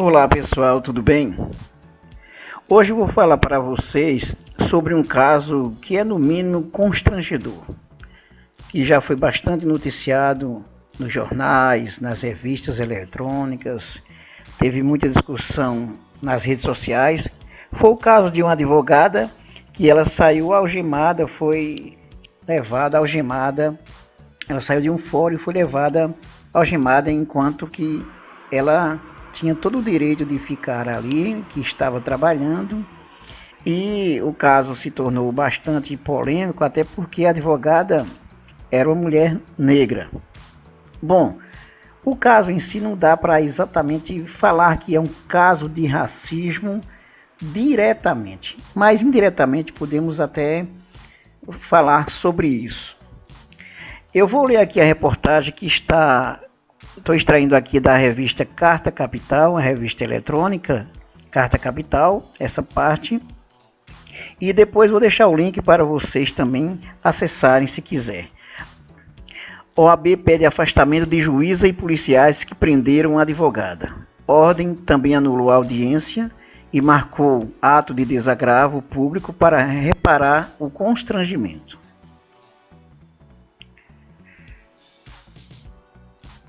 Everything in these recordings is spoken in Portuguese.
Olá pessoal, tudo bem? Hoje eu vou falar para vocês sobre um caso que é no mínimo constrangedor, que já foi bastante noticiado nos jornais, nas revistas eletrônicas, teve muita discussão nas redes sociais. Foi o caso de uma advogada que ela saiu algemada, foi levada algemada, ela saiu de um fórum e foi levada algemada enquanto que ela tinha todo o direito de ficar ali, que estava trabalhando, e o caso se tornou bastante polêmico, até porque a advogada era uma mulher negra. Bom, o caso em si não dá para exatamente falar que é um caso de racismo diretamente, mas indiretamente podemos até falar sobre isso. Eu vou ler aqui a reportagem que estou extraindo aqui da revista Carta Capital, a revista eletrônica Carta Capital, essa parte. E depois vou deixar o link para vocês também acessarem se quiser. OAB pede afastamento de juíza e policiais que prenderam a advogada. Ordem também anulou a audiência e marcou ato de desagravo público para reparar o constrangimento.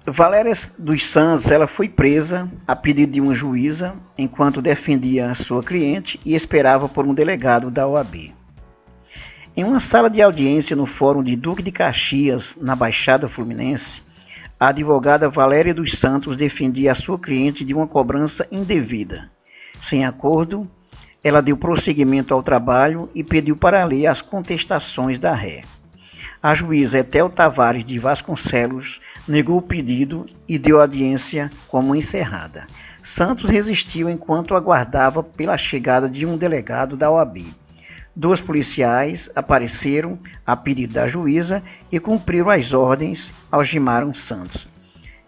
Valéria dos Santos, ela foi presa a pedido de uma juíza enquanto defendia a sua cliente e esperava por um delegado da OAB. Em uma sala de audiência no Fórum de Duque de Caxias, na Baixada Fluminense, a advogada Valéria dos Santos defendia a sua cliente de uma cobrança indevida. Sem acordo, ela deu prosseguimento ao trabalho e pediu para ler as contestações da ré. A juíza Etel Tavares de Vasconcelos negou o pedido e deu a audiência como encerrada. Santos resistiu enquanto aguardava pela chegada de um delegado da OAB. 2 policiais apareceram a pedido da juíza e cumpriram as ordens, algemaram Santos.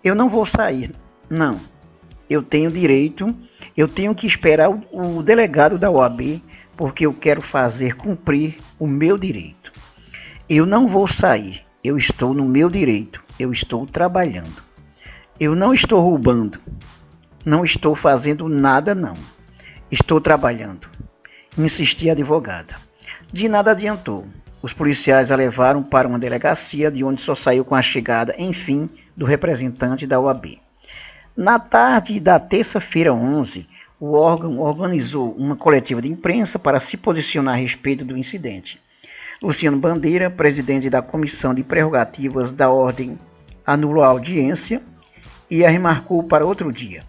Eu não vou sair, não. Eu tenho direito, eu tenho que esperar o delegado da OAB porque eu quero fazer cumprir o meu direito. Eu não vou sair, eu estou no meu direito, eu estou trabalhando. Eu não estou roubando, não estou fazendo nada não. Estou trabalhando, insistia a advogada. De nada adiantou. Os policiais a levaram para uma delegacia, de onde só saiu com a chegada, enfim, do representante da OAB. Na tarde da terça-feira 11, o órgão organizou uma coletiva de imprensa para se posicionar a respeito do incidente. Luciano Bandeira, presidente da Comissão de Prerrogativas da Ordem, anulou a audiência e a remarcou para outro dia.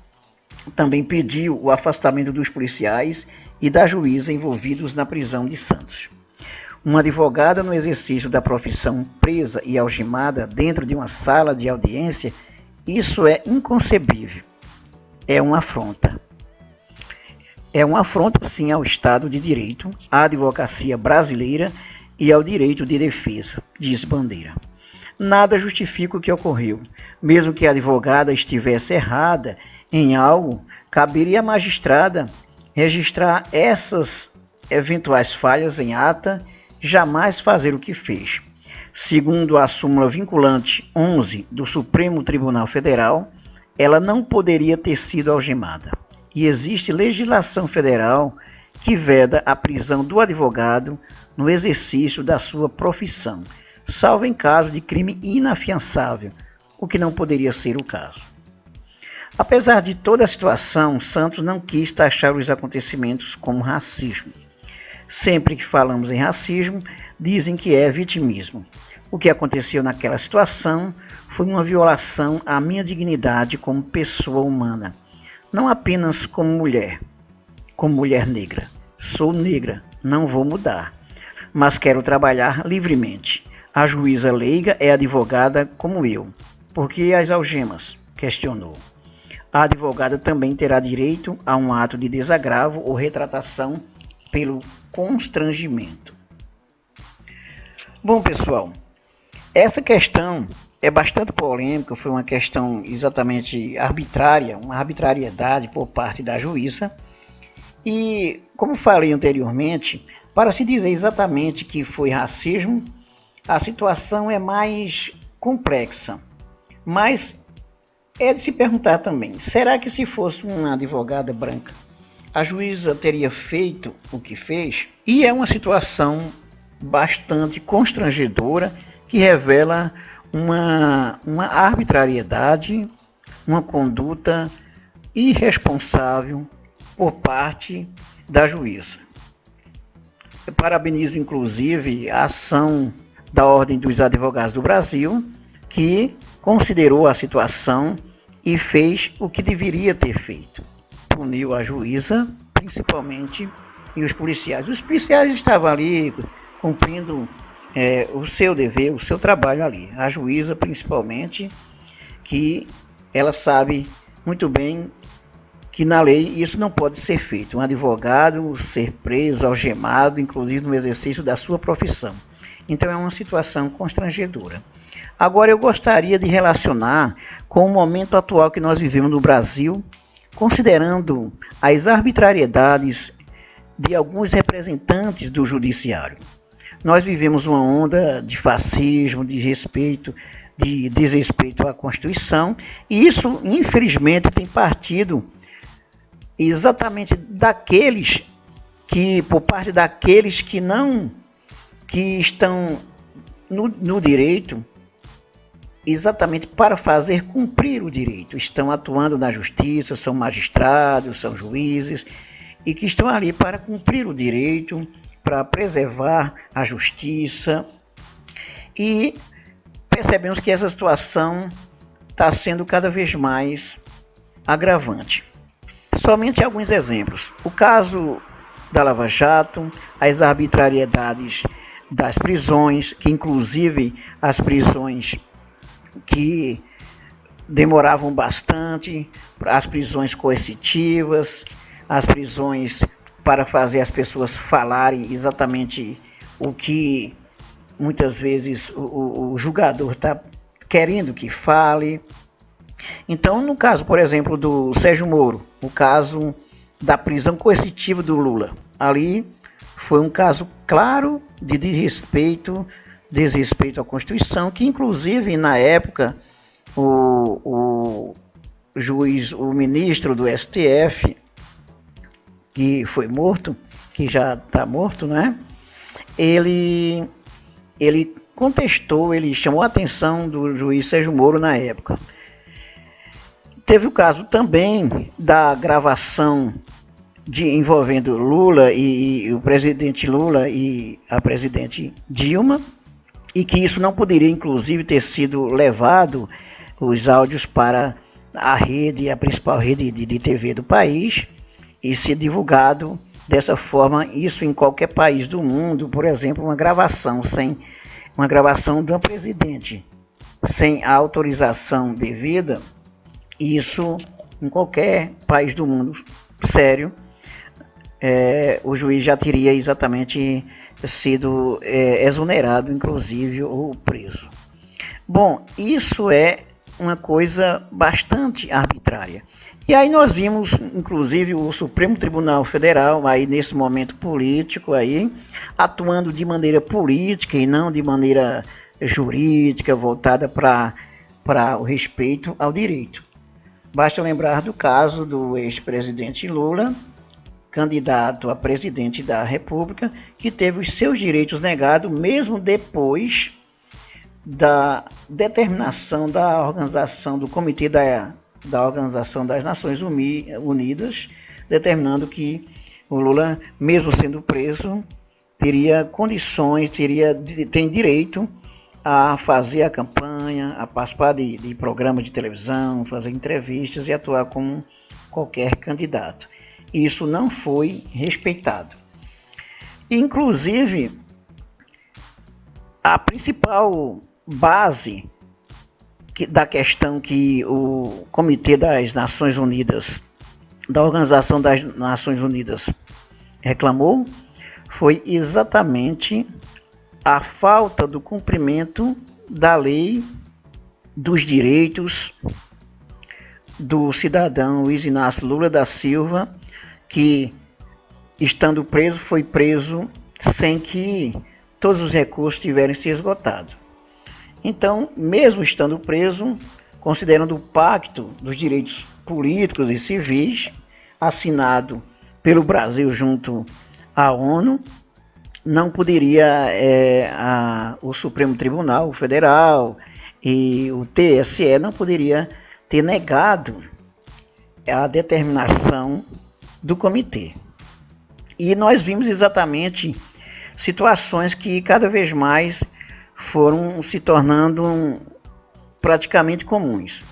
Também pediu o afastamento dos policiais e da juíza envolvidos na prisão de Santos. Uma advogada no exercício da profissão presa e algemada dentro de uma sala de audiência, isso é inconcebível. É uma afronta. É uma afronta, sim, ao Estado de Direito, à advocacia brasileira e ao direito de defesa, diz Bandeira. Nada justifica o que ocorreu. Mesmo que a advogada estivesse errada em algo, caberia à magistrada registrar essas eventuais falhas em ata, jamais fazer o que fez. Segundo a súmula vinculante 11 do Supremo Tribunal Federal, ela não poderia ter sido algemada. E existe legislação federal que veda a prisão do advogado no exercício da sua profissão, salvo em caso de crime inafiançável, o que não poderia ser o caso. Apesar de toda a situação, Santos não quis taxar os acontecimentos como racismo. Sempre que falamos em racismo, dizem que é vitimismo. O que aconteceu naquela situação foi uma violação à minha dignidade como pessoa humana, não apenas como mulher negra. Sou negra, não vou mudar, mas quero trabalhar livremente. A juíza leiga é advogada como eu. Por que as algemas? Questionou. A advogada também terá direito a um ato de desagravo ou retratação pelo constrangimento. Bom, pessoal, essa questão é bastante polêmica, foi uma questão exatamente arbitrária, uma arbitrariedade por parte da juíza. E, como falei anteriormente, para se dizer exatamente que foi racismo, a situação é mais complexa. Mas É de se perguntar também, será que se fosse uma advogada branca, a juíza teria feito o que fez? E é uma situação bastante constrangedora que revela uma arbitrariedade, uma conduta irresponsável por parte da juíza. Eu parabenizo inclusive a ação da Ordem dos Advogados do Brasil, que considerou a situação e fez o que deveria ter feito. Puniu a juíza, principalmente, e os policiais. Os policiais estavam ali cumprindo o seu dever, o seu trabalho ali. A juíza, principalmente, que ela sabe muito bem que na lei isso não pode ser feito. Um advogado ser preso, algemado, inclusive no exercício da sua profissão. Então é uma situação constrangedora. Agora eu gostaria de relacionar com o momento atual que nós vivemos no Brasil, considerando as arbitrariedades de alguns representantes do judiciário. Nós vivemos uma onda de fascismo, de desrespeito à Constituição, e isso, infelizmente, tem partido exatamente por parte daqueles que estão no direito, exatamente para fazer cumprir o direito. Estão atuando na justiça, são magistrados, são juízes, e que estão ali para cumprir o direito, para preservar a justiça. E percebemos que essa situação está sendo cada vez mais agravante. Somente alguns exemplos. O caso da Lava Jato, as arbitrariedades das prisões, que inclusive as prisões que demoravam bastante, as prisões coercitivas, as prisões para fazer as pessoas falarem exatamente o que muitas vezes o julgador está querendo que fale. Então, no caso, por exemplo, do Sérgio Moro, o caso da prisão coercitiva do Lula, ali foi um caso claro de desrespeito à Constituição, que inclusive na época o ministro do STF, que foi morto, que já está morto, né? Ele contestou, ele chamou a atenção do juiz Sérgio Moro na época. Teve o caso também da gravação envolvendo Lula e o presidente Lula e a presidente Dilma, e que isso não poderia, inclusive, ter sido levado, os áudios, para a principal rede de TV do país, e ser divulgado dessa forma, isso em qualquer país do mundo. Por exemplo, uma gravação do presidente sem a autorização devida, isso em qualquer país do mundo sério, o juiz já teria exatamente sido exonerado, inclusive, ou preso. Bom, isso é uma coisa bastante arbitrária. E aí nós vimos, inclusive, o Supremo Tribunal Federal, aí nesse momento político, aí, atuando de maneira política e não de maneira jurídica, voltada para o respeito ao direito. Basta lembrar do caso do ex-presidente Lula, candidato a presidente da República, que teve os seus direitos negados mesmo depois da determinação da organização do Comitê da Organização das Nações Unidas, determinando que o Lula, mesmo sendo preso, teria condições, tem direito a fazer a campanha, a participar de programas de televisão, fazer entrevistas e atuar como qualquer candidato. Isso não foi respeitado. Inclusive, a principal base da questão que o Comitê das Nações Unidas, da Organização das Nações Unidas, reclamou foi exatamente a falta do cumprimento da lei dos direitos do cidadão Luiz Inácio Lula da Silva, que, estando preso, foi preso sem que todos os recursos tivessem se esgotado. Então, mesmo estando preso, considerando o Pacto dos Direitos Políticos e Civis, assinado pelo Brasil junto à ONU, não poderia o Supremo Tribunal Federal e o TSE não poderia ter negado a determinação do comitê. E nós vimos exatamente situações que cada vez mais foram se tornando praticamente comuns.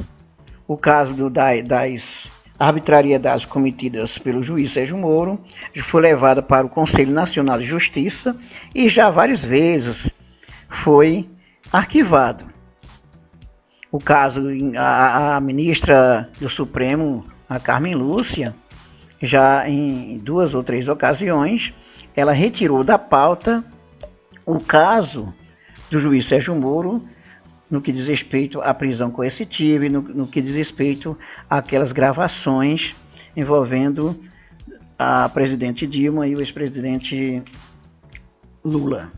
O caso das arbitrariedades cometidas pelo juiz Sérgio Moro foi levada para o Conselho Nacional de Justiça e já várias vezes foi arquivado. O caso, a ministra do Supremo, a Carmen Lúcia, já em 2 ou 3 ocasiões, ela retirou da pauta o caso do juiz Sérgio Moro no que diz respeito à prisão coercitiva e no que diz respeito àquelas gravações envolvendo a presidente Dilma e o ex-presidente Lula.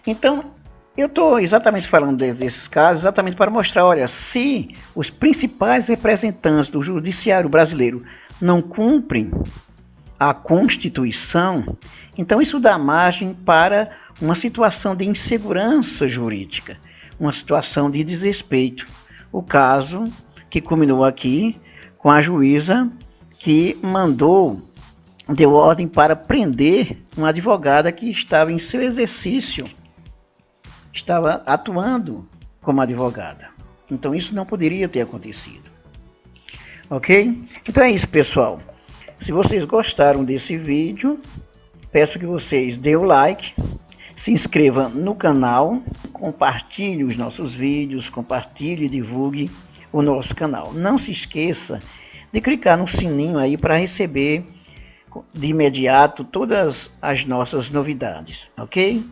Então, eu estou exatamente falando desses casos exatamente para mostrar, olha, se os principais representantes do judiciário brasileiro não cumprem a Constituição, então isso dá margem para uma situação de insegurança jurídica, uma situação de desrespeito. O caso que culminou aqui com a juíza que deu ordem para prender uma advogada que estava em seu exercício, estava atuando como advogada. Então isso não poderia ter acontecido. Ok? Então é isso, pessoal. Se vocês gostaram desse vídeo, peço que vocês dêem o like, se inscreva no canal, compartilhe os nossos vídeos, compartilhe e divulgue o nosso canal. Não se esqueça de clicar no sininho aí para receber de imediato todas as nossas novidades, ok?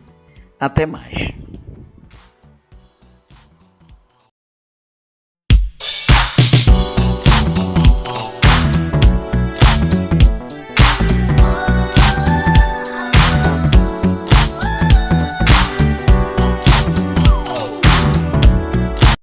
Até mais.